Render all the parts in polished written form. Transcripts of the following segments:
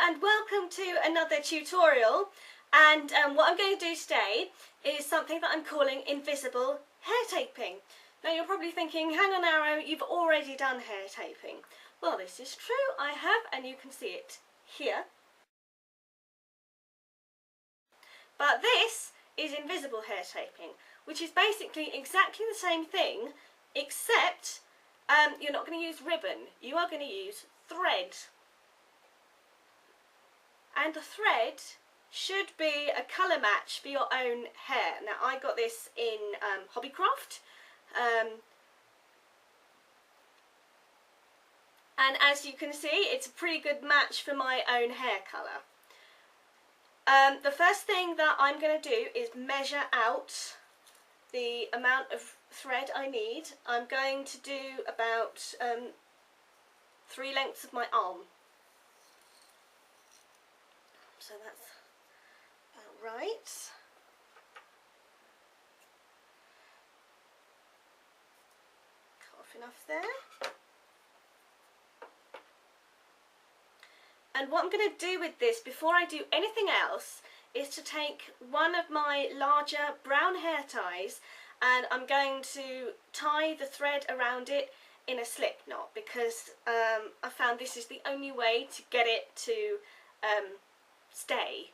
and welcome to another tutorial, and what I'm going to do today is something that I'm calling invisible hair taping. Now you're probably thinking, hang on Arrow, you've already done hair taping. Well, this is true, I have, and you can see it here. But this is invisible hair taping, which is basically exactly the same thing, except you're not going to use ribbon, you are going to use thread. And the thread should be a colour match for your own hair. Now I got this in Hobbycraft, and as you can see it's a pretty good match for my own hair colour. The first thing that I'm going to do is measure out the amount of thread I need. I'm going to do about 3 lengths of my arm. So that's about right. Cut off enough there. And what I'm going to do with this before I do anything else is to take one of my larger brown hair ties and I'm going to tie the thread around it in a slip knot, because I found this is the only way to get it to stay,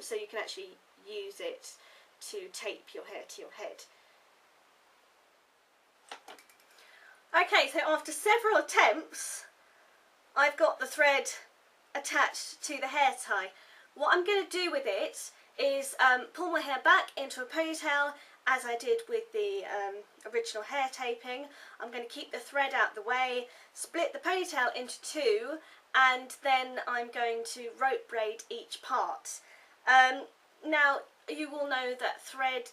so you can actually use it to tape your hair to your head. Okay, so after several attempts I've got the thread attached to the hair tie. What I'm going to do with it is pull my hair back into a ponytail as I did with the original hair taping. I'm going to keep the thread out the way, split the ponytail into 2, and then I'm going to rope braid each part. Now you will know that thread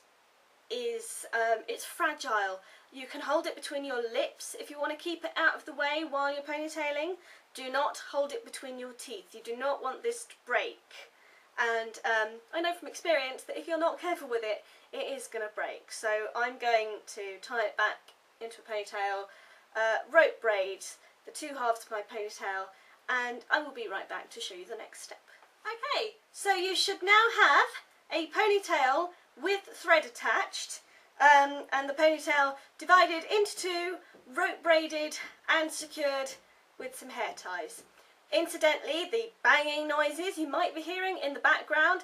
is it's fragile. You can hold it between your lips if you want to keep it out of the way while you're ponytailing. Do not hold it between your teeth. You do not want this to break. And I know from experience that if you're not careful with it, it is going to break. So I'm going to tie it back into a ponytail, rope braid the 2 halves of my ponytail, and I will be right back to show you the next step. Okay, so you should now have a ponytail with thread attached, and the ponytail divided into 2, rope braided and secured with some hair ties. Incidentally, the banging noises you might be hearing in the background,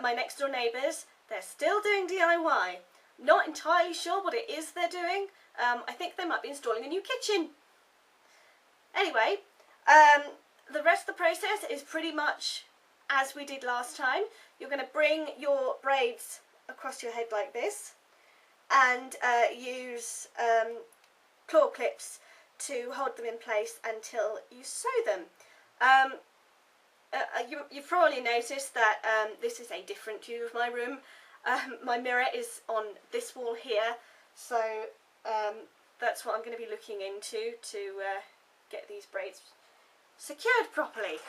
my next door neighbours, they're still doing DIY. Not entirely sure what it is they're doing. I think they might be installing a new kitchen. Anyway, the rest of the process is pretty much as we did last time. You're going to bring your braids across your head like this and use claw clips to hold them in place until you sew them. You've probably noticed that this is a different view of my room. My mirror is on this wall here, so that's what I'm going to be looking into to get these braids secured properly.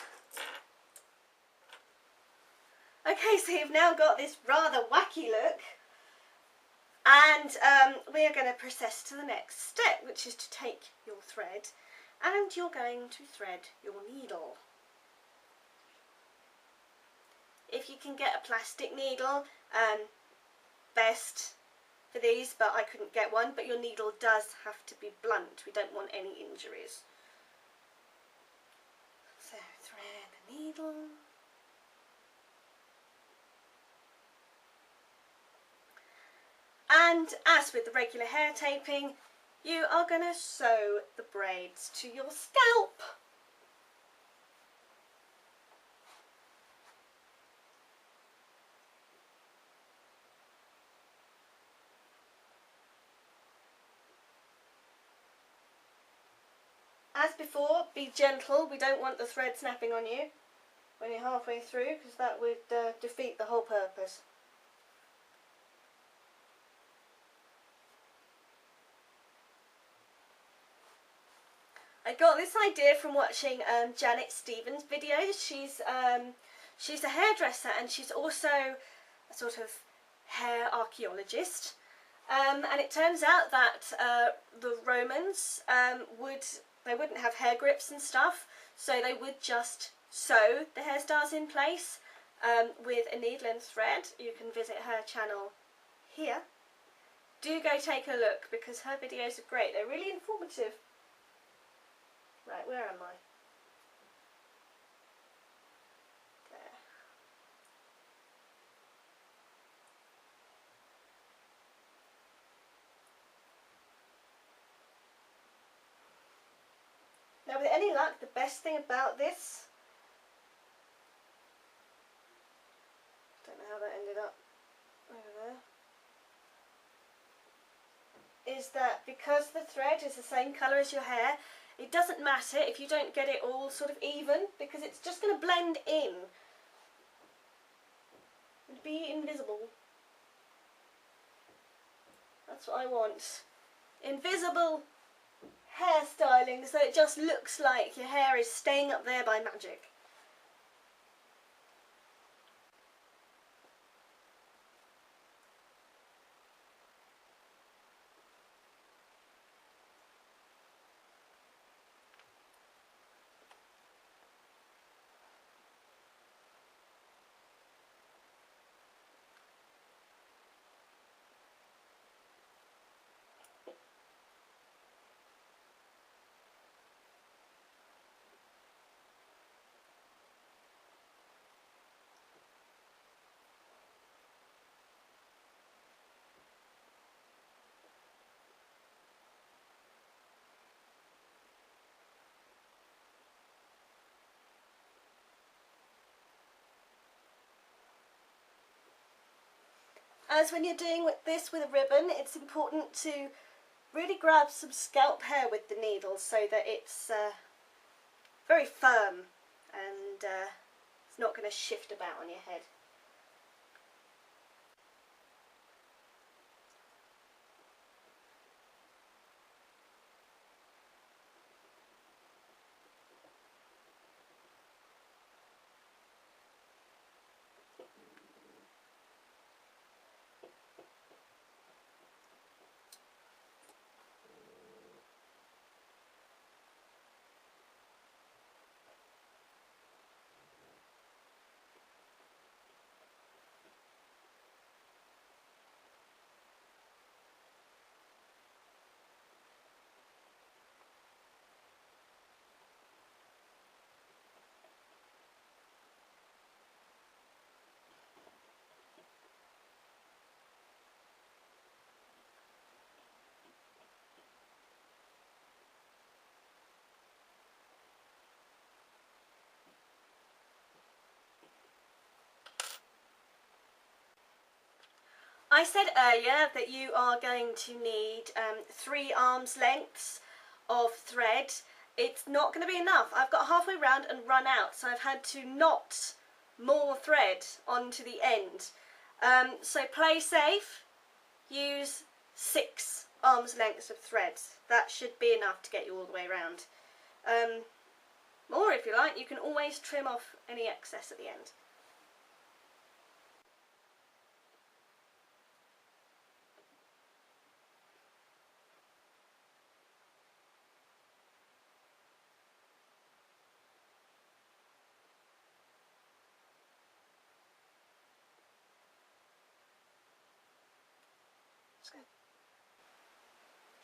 Okay, so you've now got this rather wacky look, and we are going to process to the next step, which is to take your thread and you're going to thread your needle. If you can get a plastic needle, best for these, but I couldn't get one. But your needle does have to be blunt, we don't want any injuries. So thread the needle. And as with the regular hair taping, you are going to sew the braids to your scalp. As before, be gentle. We don't want the thread snapping on you when you're halfway through, because that would defeat the whole purpose. I got this idea from watching Janet Stevens' videos. She's a hairdresser and she's also a sort of hair archaeologist. And it turns out that the Romans wouldn't have hair grips and stuff, so they would just sew the hairstyles in place with a needle and thread, you can visit her channel here. Do go take a look because her videos are great. They're really informative. Right, where am I? There. Now with any luck, the best thing about this, don't know how that ended up over there, is that because the thread is the same colour as your hair, it doesn't matter if you don't get it all sort of even, because it's just going to blend in and be invisible. That's what I want. Invisible hairstyling, so it just looks like your hair is staying up there by magic. As when you're doing this with a ribbon, it's important to really grab some scalp hair with the needle so that it's very firm and it's not going to shift about on your head. I said earlier that you are going to need 3 arms lengths of thread. It's not going to be enough. I've got halfway round and run out, so I've had to knot more thread onto the end. So play safe, use 6 arms lengths of thread. That should be enough to get you all the way around. Or if you like, you can always trim off any excess at the end.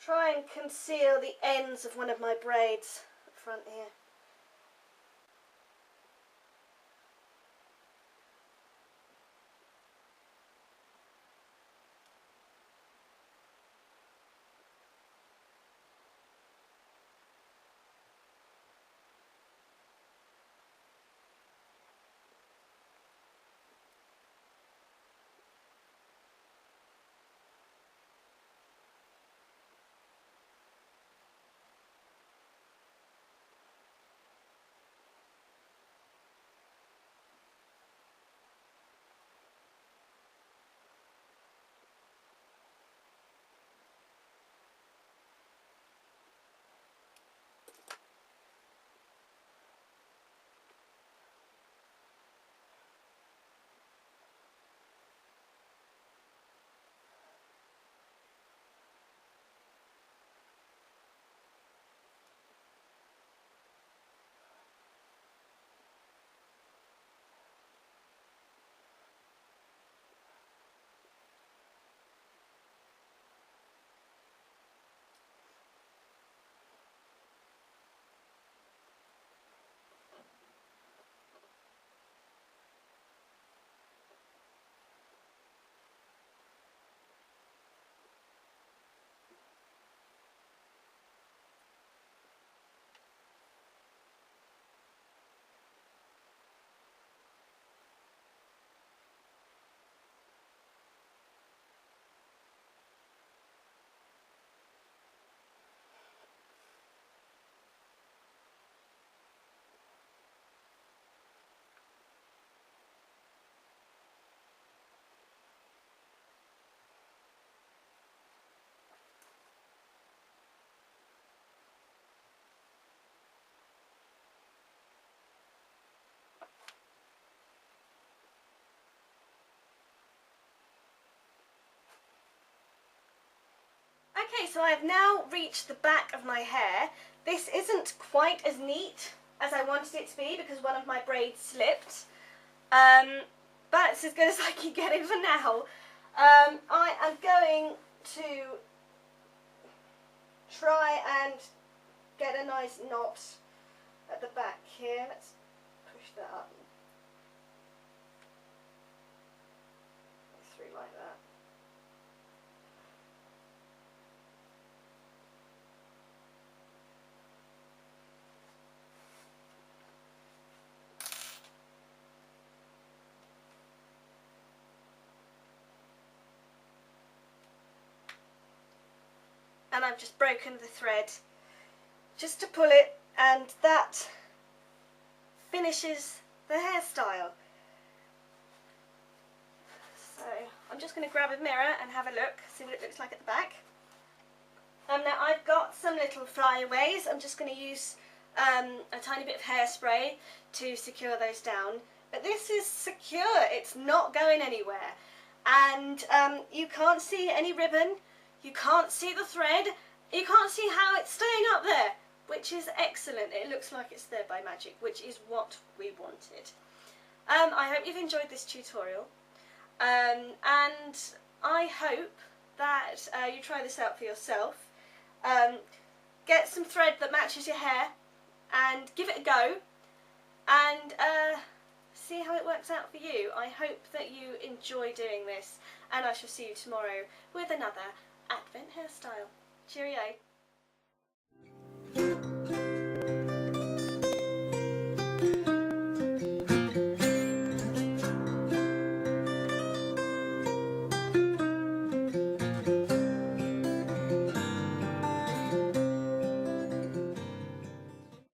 Try and conceal the ends of one of my braids up front here. so I have now reached the back of my hair. This isn't quite as neat as I wanted it to be because one of my braids slipped. But it's as good as I can get it for now. I am going to try and get a nice knot at the back here. Let's push that up. Through like that. And I've just broken the thread just to pull it, and that finishes the hairstyle. So I'm just going to grab a mirror and have a look, see what it looks like at the back. Now I've got some little flyaways. I'm just going to use a tiny bit of hairspray to secure those down. But this is secure, it's not going anywhere. And you can't see any ribbon. You can't see the thread, you can't see how it's staying up there, which is excellent. It looks like it's there by magic, which is what we wanted. I hope you've enjoyed this tutorial, and I hope that you try this out for yourself. Get some thread that matches your hair and give it a go, and see how it works out for you. I hope that you enjoy doing this, and I shall see you tomorrow with another Advent hairstyle. Cheerio.